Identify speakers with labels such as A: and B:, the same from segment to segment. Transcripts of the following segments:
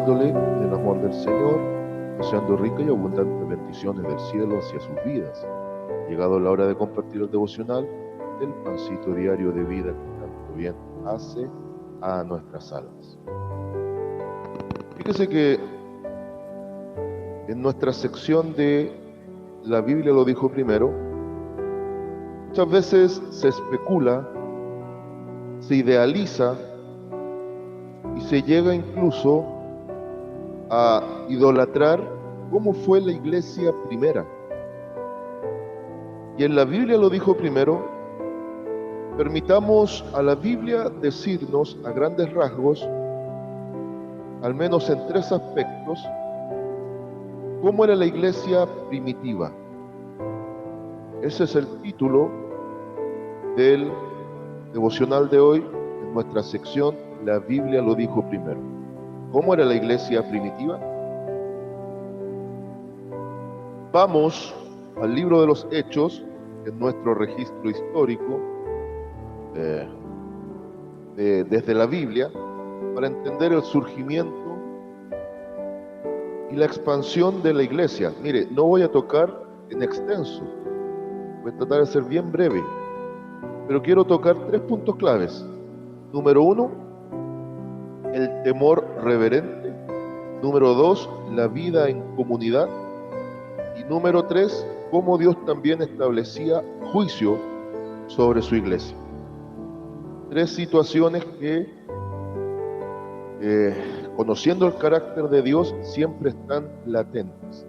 A: deseándole el amor del Señor, deseando ricas y abundantes bendiciones del cielo hacia sus vidas. Llegado la hora de compartir el devocional, el pancito diario de vida que tanto bien hace a nuestras almas. Fíjese que en nuestra sección de la Biblia lo dijo primero, muchas veces se especula, se idealiza y se llega incluso a idolatrar cómo fue la iglesia primera. Y en la Biblia lo dijo primero, permitamos a la Biblia decirnos a grandes rasgos, al menos en 3 aspectos, cómo era la iglesia primitiva. Ese es el título del devocional de hoy, en nuestra sección La Biblia lo dijo primero. ¿Cómo era la iglesia primitiva? Vamos al libro de los Hechos, en nuestro registro histórico, desde la Biblia, para entender el surgimiento y la expansión de la iglesia. Mire, no voy a tocar en extenso, voy a tratar de ser bien breve, pero quiero tocar 3 puntos claves. Número 1, el temor reverente. Número 2, la vida en comunidad. Y número 3, cómo Dios también establecía juicio sobre su iglesia. 3 situaciones que, conociendo el carácter de Dios, siempre están latentes.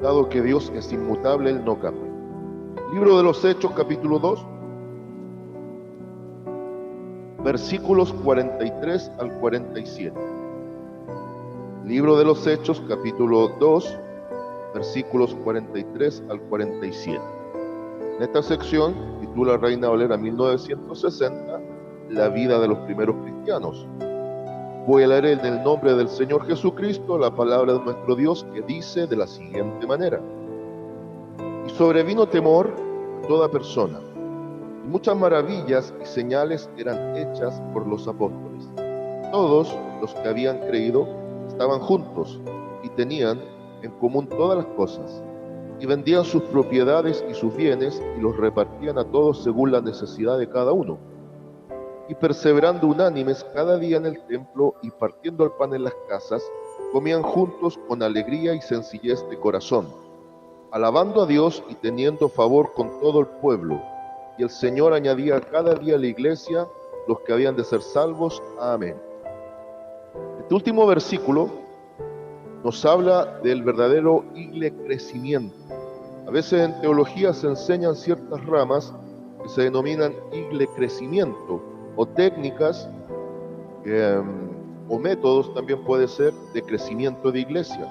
A: Dado que Dios es inmutable, Él no cambia. Libro de los Hechos, capítulo 2, versículos 43 al 47. Libro de los Hechos, capítulo 2, versículos 43 al 47. En esta sección, titula Reina Valera 1960, la vida de los primeros cristianos. Voy a leer en el nombre del Señor Jesucristo la palabra de nuestro Dios, que dice de la siguiente manera: y sobrevino temor a toda persona, y muchas maravillas y señales eran hechas por los apóstoles. Todos los que habían creído estaban juntos y tenían en común todas las cosas, y vendían sus propiedades y sus bienes y los repartían a todos según la necesidad de cada uno. Y perseverando unánimes cada día en el templo y partiendo el pan en las casas, comían juntos con alegría y sencillez de corazón, alabando a Dios y teniendo favor con todo el pueblo. Y el Señor añadía cada día a la iglesia los que habían de ser salvos. Amén. Este último versículo nos habla del verdadero iglecrecimiento. A veces en teología se enseñan ciertas ramas que se denominan iglecrecimiento, o técnicas o métodos, también puede ser, de crecimiento de iglesia.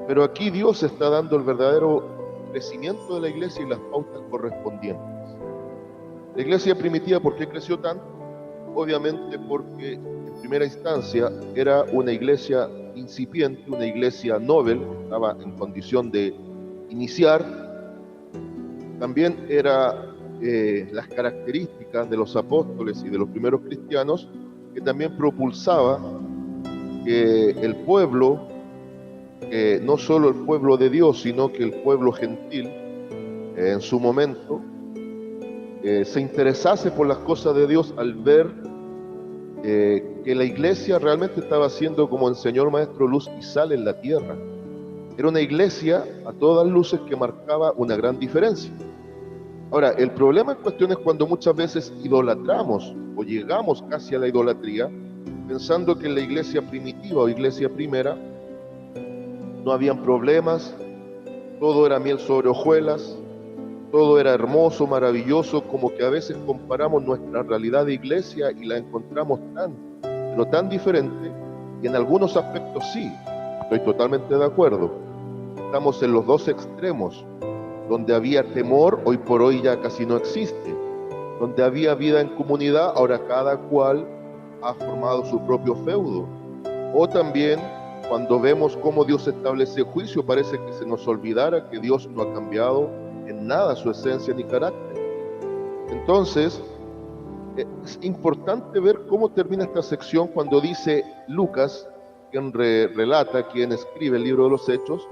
A: Pero aquí Dios está dando el verdadero crecimiento de la iglesia y las pautas correspondientes. La iglesia primitiva, ¿por qué creció tanto? Obviamente porque en primera instancia era una iglesia incipiente, una iglesia novel, estaba en condición de iniciar. También era las características de los apóstoles y de los primeros cristianos, que también propulsaba que el pueblo, no solo el pueblo de Dios, sino que el pueblo gentil, en su momento, se interesase por las cosas de Dios al ver que la iglesia realmente estaba siendo, como enseñó el maestro, luz y sal en la tierra. Era una iglesia a todas luces que marcaba una gran diferencia. Ahora, el problema en cuestión es cuando muchas veces idolatramos o llegamos casi a la idolatría, pensando que en la iglesia primitiva o iglesia primera no habían problemas, todo era miel sobre hojuelas, todo era hermoso, maravilloso, como que a veces comparamos nuestra realidad de iglesia y la encontramos pero tan diferente, y en algunos aspectos sí, estoy totalmente de acuerdo. Estamos en los 2 extremos. Donde había temor, hoy por hoy ya casi no existe. Donde había vida en comunidad, ahora cada cual ha formado su propio feudo. O también, cuando vemos cómo Dios establece juicio, parece que se nos olvidara que Dios no ha cambiado en nada su esencia ni carácter. Entonces, es importante ver cómo termina esta sección cuando dice Lucas quien relata, quien escribe el libro de los Hechos,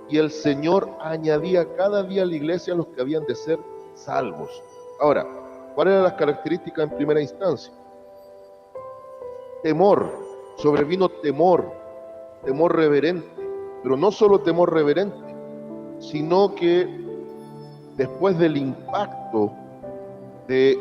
A: y el Señor añadía cada día a la iglesia a los que habían de ser salvos. Ahora, ¿cuáles eran las características en primera instancia? Temor, sobrevino temor, temor reverente, pero no solo temor reverente, sino que después del impacto de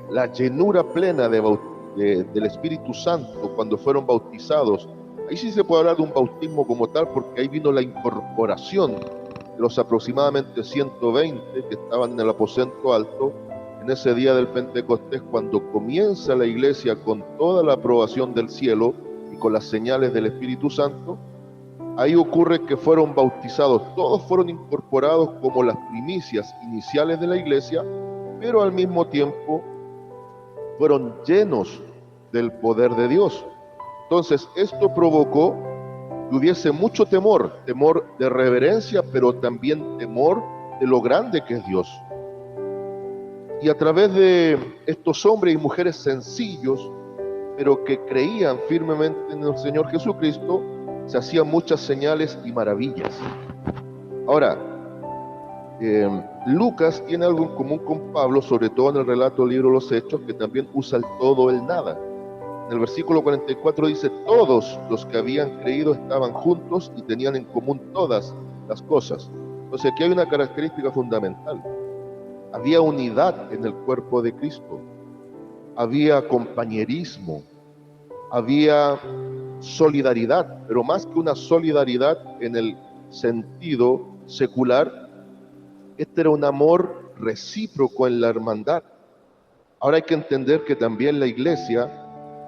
A: la llenura plena del Espíritu Santo cuando fueron bautizados, ahí sí se puede hablar de un bautismo como tal, porque ahí vino la incorporación de los aproximadamente 120 que estaban en el aposento alto en ese día del Pentecostés, cuando comienza la iglesia con toda la aprobación del cielo y con las señales del Espíritu Santo. Ahí ocurre que fueron bautizados, todos fueron incorporados como las primicias iniciales de la iglesia, pero al mismo tiempo fueron llenos del poder de Dios. Entonces, esto provocó que hubiese mucho temor, temor de reverencia, pero también temor de lo grande que es Dios. Y a través de estos hombres y mujeres sencillos, pero que creían firmemente en el Señor Jesucristo, se hacían muchas señales y maravillas. Ahora, Lucas tiene algo en común con Pablo, sobre todo en el relato del libro de los Hechos, que también usa el todo, el nada. En el versículo 44 dice: todos los que habían creído estaban juntos y tenían en común todas las cosas. Entonces aquí hay una característica fundamental. Había unidad en el cuerpo de Cristo, había compañerismo, había solidaridad, pero más que una solidaridad en el sentido secular, este era un amor recíproco en la hermandad. Ahora hay que entender que también la iglesia,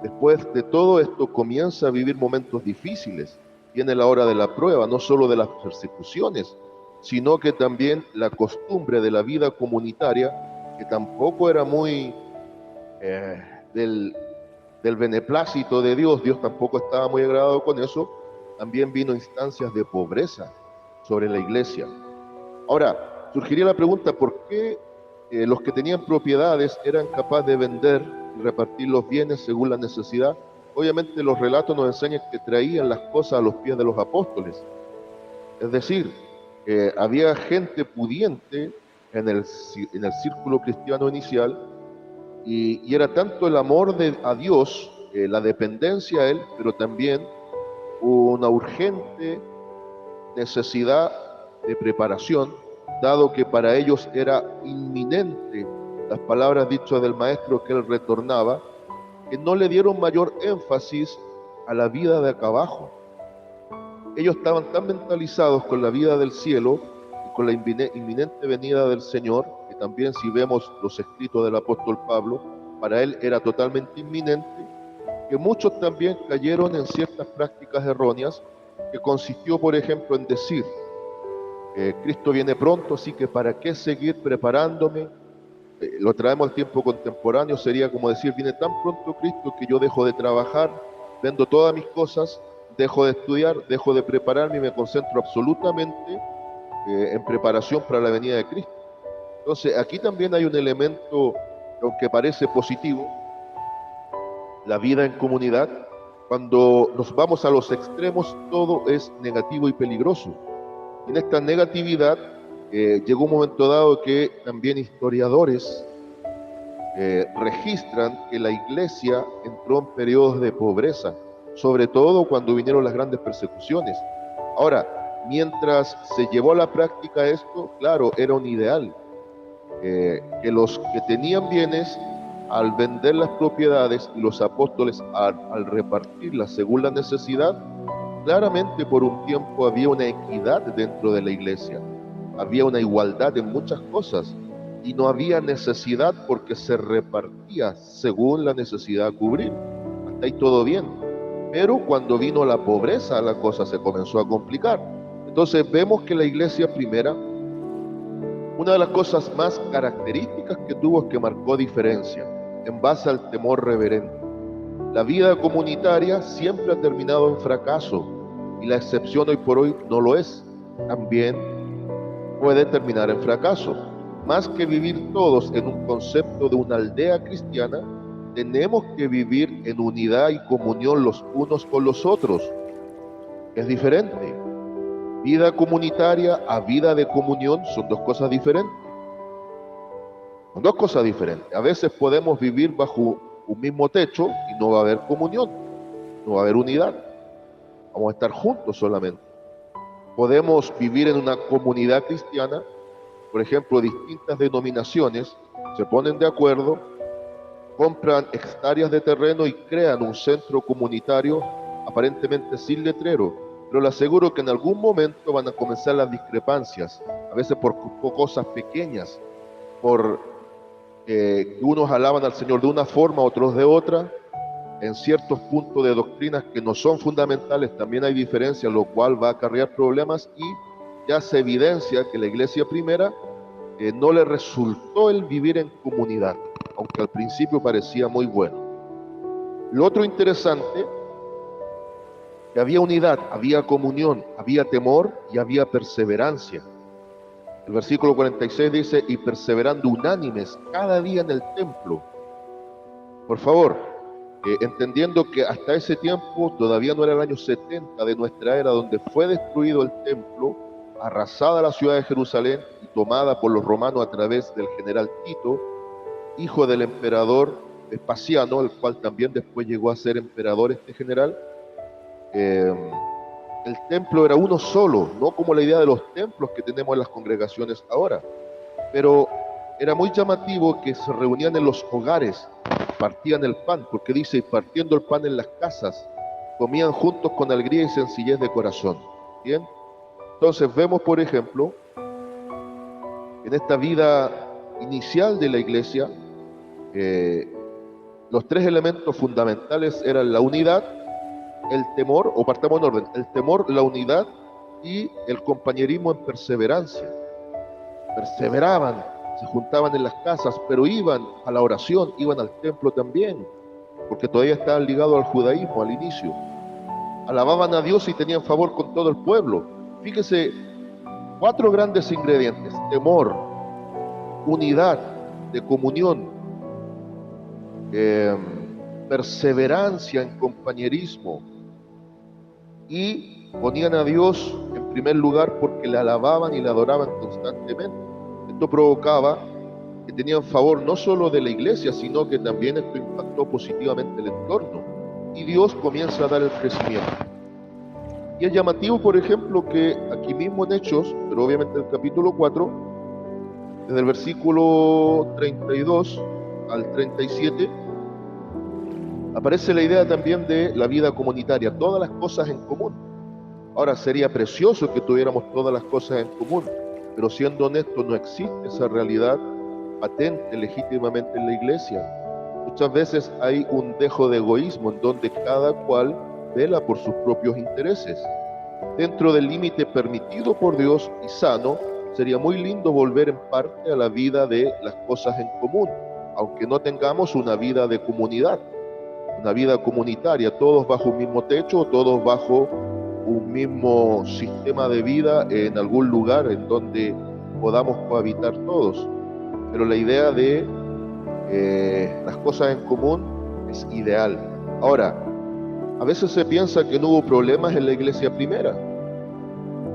A: después de todo esto, comienza a vivir momentos difíciles. Viene la hora de la prueba, no solo de las persecuciones, sino que también la costumbre de la vida comunitaria, que tampoco era muy del beneplácito de Dios. Dios tampoco estaba muy agradado con eso. También vino instancias de pobreza sobre la iglesia. Ahora, surgiría la pregunta: ¿por qué los que tenían propiedades eran capaces de vender y repartir los bienes según la necesidad? Obviamente los relatos nos enseñan que traían las cosas a los pies de los apóstoles. Es decir, había gente pudiente en el círculo cristiano inicial, y era tanto el amor a Dios, la dependencia a Él, pero también una urgente necesidad de preparación, dado que para ellos era inminente las palabras dichas del Maestro, que Él retornaba, que no le dieron mayor énfasis a la vida de acá abajo. Ellos estaban tan mentalizados con la vida del cielo y con la inminente venida del Señor, que también, si vemos los escritos del apóstol Pablo, para él era totalmente inminente, que muchos también cayeron en ciertas prácticas erróneas, que consistió, por ejemplo, en decir: Cristo viene pronto, así que ¿para qué seguir preparándome? Lo traemos al tiempo contemporáneo, sería como decir: viene tan pronto Cristo que yo dejo de trabajar, vendo todas mis cosas, dejo de estudiar, dejo de prepararme y me concentro absolutamente en preparación para la venida de Cristo. Entonces, aquí también hay un elemento, aunque parece positivo, la vida en comunidad. Cuando nos vamos a los extremos, todo es negativo y peligroso. En esta negatividad llegó un momento dado que también historiadores registran que la iglesia entró en periodos de pobreza, sobre todo cuando vinieron las grandes persecuciones. Ahora, mientras se llevó a la práctica esto, claro, era un ideal, que los que tenían bienes, al vender las propiedades, y los apóstoles al repartirlas según la necesidad, claramente por un tiempo había una equidad dentro de la iglesia, había una igualdad en muchas cosas, y no había necesidad porque se repartía según la necesidad a cubrir. Hasta ahí todo bien. Pero cuando vino la pobreza, la cosa se comenzó a complicar. Entonces vemos que la iglesia primera, una de las cosas más características que tuvo es que marcó diferencia en base al temor reverente. La vida comunitaria siempre ha terminado en fracaso, y la excepción hoy por hoy no lo es. También puede terminar en fracaso. Más que vivir todos en un concepto de una aldea cristiana, tenemos que vivir en unidad y comunión los unos con los otros. Es diferente. Vida comunitaria a vida de comunión son dos cosas diferentes. Son dos cosas diferentes. A veces podemos vivir bajo un mismo techo y no va a haber comunión, no va a haber unidad. Vamos a estar juntos solamente. Podemos vivir en una comunidad cristiana, por ejemplo, distintas denominaciones se ponen de acuerdo, compran hectáreas de terreno y crean un centro comunitario aparentemente sin letrero, pero le aseguro que en algún momento van a comenzar las discrepancias, a veces por cosas pequeñas, por que unos alaban al Señor de una forma, otros de otra. En ciertos puntos de doctrinas que no son fundamentales también hay diferencias, lo cual va a acarrear problemas, y ya se evidencia que la iglesia primera no le resultó el vivir en comunidad, aunque al principio parecía muy bueno. Lo otro interesante, que había unidad, había comunión, había temor y había perseverancia. El versículo 46 dice, y perseverando unánimes cada día en el templo. Por favor, entendiendo que hasta ese tiempo todavía no era el año 70 de nuestra era, donde fue destruido el templo, arrasada la ciudad de Jerusalén y tomada por los romanos a través del general Tito, hijo del emperador Vespasiano, el cual también después llegó a ser emperador este general. El templo era uno solo, no como la idea de los templos que tenemos en las congregaciones ahora, pero era muy llamativo que se reunían en los hogares, partían el pan, porque dice, y partiendo el pan en las casas, comían juntos con alegría y sencillez de corazón. Bien, entonces vemos, por ejemplo, en esta vida inicial de la iglesia, los tres elementos fundamentales eran la unidad, el temor, o partamos en orden, el temor, la unidad y el compañerismo en perseverancia. Perseveraban, se juntaban en las casas, pero iban a la oración, iban al templo también, porque todavía estaban ligados al judaísmo al inicio. Alababan a Dios y tenían favor con todo el pueblo. Fíjese, 4 grandes ingredientes: temor, unidad de comunión, perseverancia en compañerismo, y ponían a Dios en primer lugar porque le alababan y le adoraban constantemente. Esto provocaba que tenían favor no solo de la iglesia, sino que también esto impactó positivamente el entorno, y Dios comienza a dar el crecimiento. Y es llamativo, por ejemplo, que aquí mismo en Hechos, pero obviamente en el capítulo 4, desde el versículo 32 al 37, aparece la idea también de la vida comunitaria, todas las cosas en común. Ahora, sería precioso que tuviéramos todas las cosas en común, pero siendo honesto, no existe esa realidad patente legítimamente en la iglesia. Muchas veces hay un dejo de egoísmo en donde cada cual vela por sus propios intereses. Dentro del límite permitido por Dios y sano, sería muy lindo volver en parte a la vida de las cosas en común, aunque no tengamos una vida de comunidad, una vida comunitaria, todos bajo un mismo techo, todos bajo un mismo sistema de vida en algún lugar en donde podamos cohabitar todos. Pero la idea de las cosas en común es ideal. Ahora, a veces se piensa que no hubo problemas en la iglesia primera,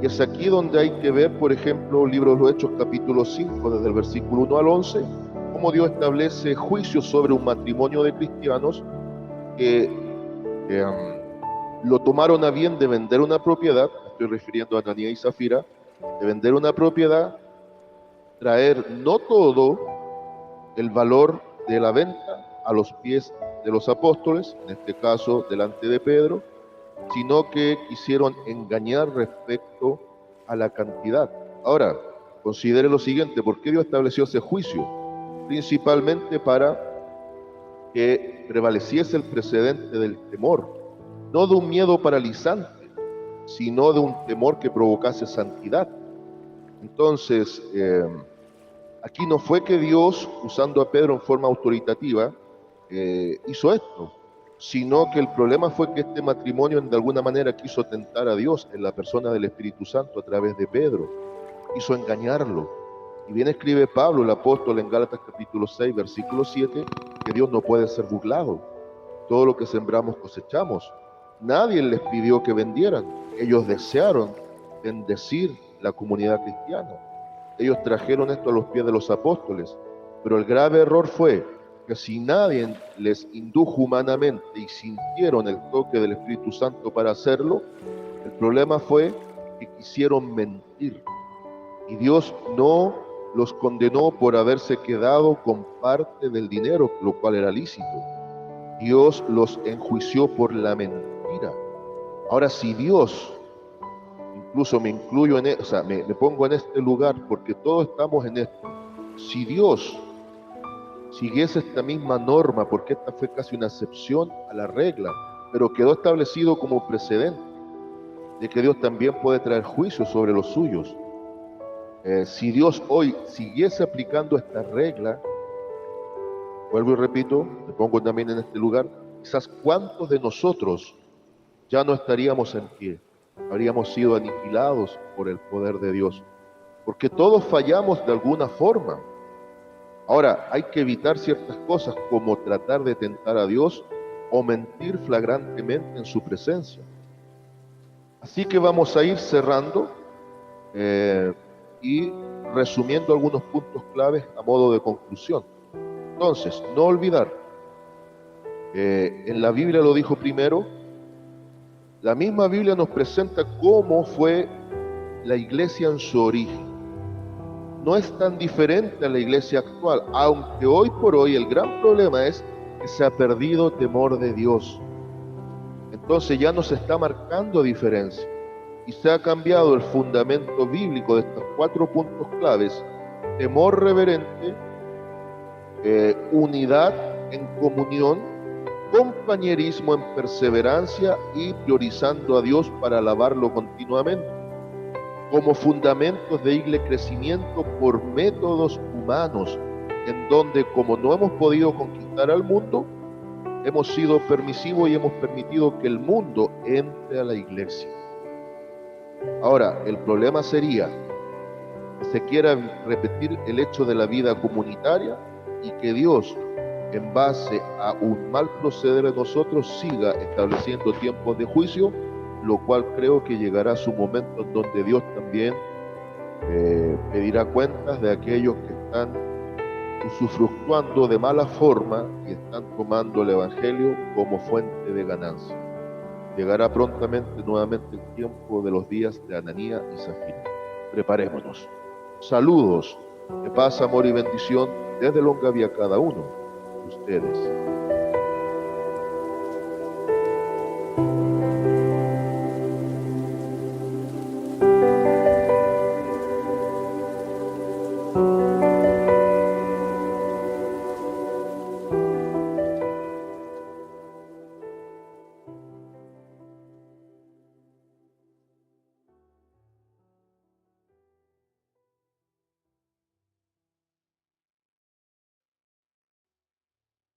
A: y es aquí donde hay que ver, por ejemplo, el libro de los Hechos capítulo 5, desde el versículo 1 al 11, cómo Dios establece juicios sobre un matrimonio de cristianos que lo tomaron a bien de vender una propiedad. Estoy refiriendo a Ananías y Zafira, de vender una propiedad, traer no todo el valor de la venta a los pies de los apóstoles, en este caso delante de Pedro, sino que quisieron engañar respecto a la cantidad. Ahora, considere lo siguiente: ¿por qué Dios estableció ese juicio? Principalmente para que prevaleciese el precedente del temor, no de un miedo paralizante, sino de un temor que provocase santidad. Entonces, aquí no fue que Dios, usando a Pedro en forma autoritativa, hizo esto, sino que el problema fue que este matrimonio de alguna manera quiso tentar a Dios en la persona del Espíritu Santo a través de Pedro, quiso engañarlo. Y bien escribe Pablo, el apóstol, en Gálatas capítulo 6, versículo 7, que Dios no puede ser burlado. Todo lo que sembramos cosechamos. Nadie les pidió que vendieran. Ellos desearon bendecir la comunidad cristiana. Ellos trajeron esto a los pies de los apóstoles. Pero el grave error fue que si nadie les indujo humanamente y sintieron el toque del Espíritu Santo para hacerlo, el problema fue que quisieron mentir. Y Dios no los condenó por haberse quedado con parte del dinero, lo cual era lícito. Dios los enjuició por la mentira. Ahora, si Dios, incluso me incluyo me pongo en este lugar porque todos estamos en esto. Si Dios siguiese esta misma norma, porque esta fue casi una excepción a la regla, pero quedó establecido como precedente de que Dios también puede traer juicio sobre los suyos. Si Dios hoy siguiese aplicando esta regla, vuelvo y repito, me pongo también en este lugar, quizás cuántos de nosotros ya no estaríamos en pie, habríamos sido aniquilados por el poder de Dios, porque todos fallamos de alguna forma. Ahora, hay que evitar ciertas cosas como tratar de tentar a Dios o mentir flagrantemente en su presencia. Así que vamos a ir cerrando y resumiendo algunos puntos claves a modo de conclusión. Entonces, no olvidar, en la Biblia lo dijo primero, la misma Biblia nos presenta cómo fue la iglesia en su origen. No es tan diferente a la iglesia actual, aunque hoy por hoy el gran problema es que se ha perdido temor de Dios. Entonces ya no se está marcando diferencia y se ha cambiado el fundamento bíblico de estos 4 puntos claves: temor reverente, unidad en comunión, compañerismo en perseverancia y priorizando a Dios para alabarlo continuamente, como fundamentos de crecimiento por métodos humanos, en donde, como no hemos podido conquistar al mundo, hemos sido permisivos y hemos permitido que el mundo entre a la iglesia. Ahora, el problema sería que se quiera repetir el hecho de la vida comunitaria y que Dios, en base a un mal proceder de nosotros, siga estableciendo tiempos de juicio, lo cual creo que llegará su momento en donde Dios también pedirá cuentas de aquellos que están usufructuando de mala forma y están tomando el Evangelio como fuente de ganancia. Llegará prontamente nuevamente el tiempo de los días de Ananías y Zafira. Preparémonos. Saludos de paz, amor y bendición desde Longaví a cada uno de ustedes.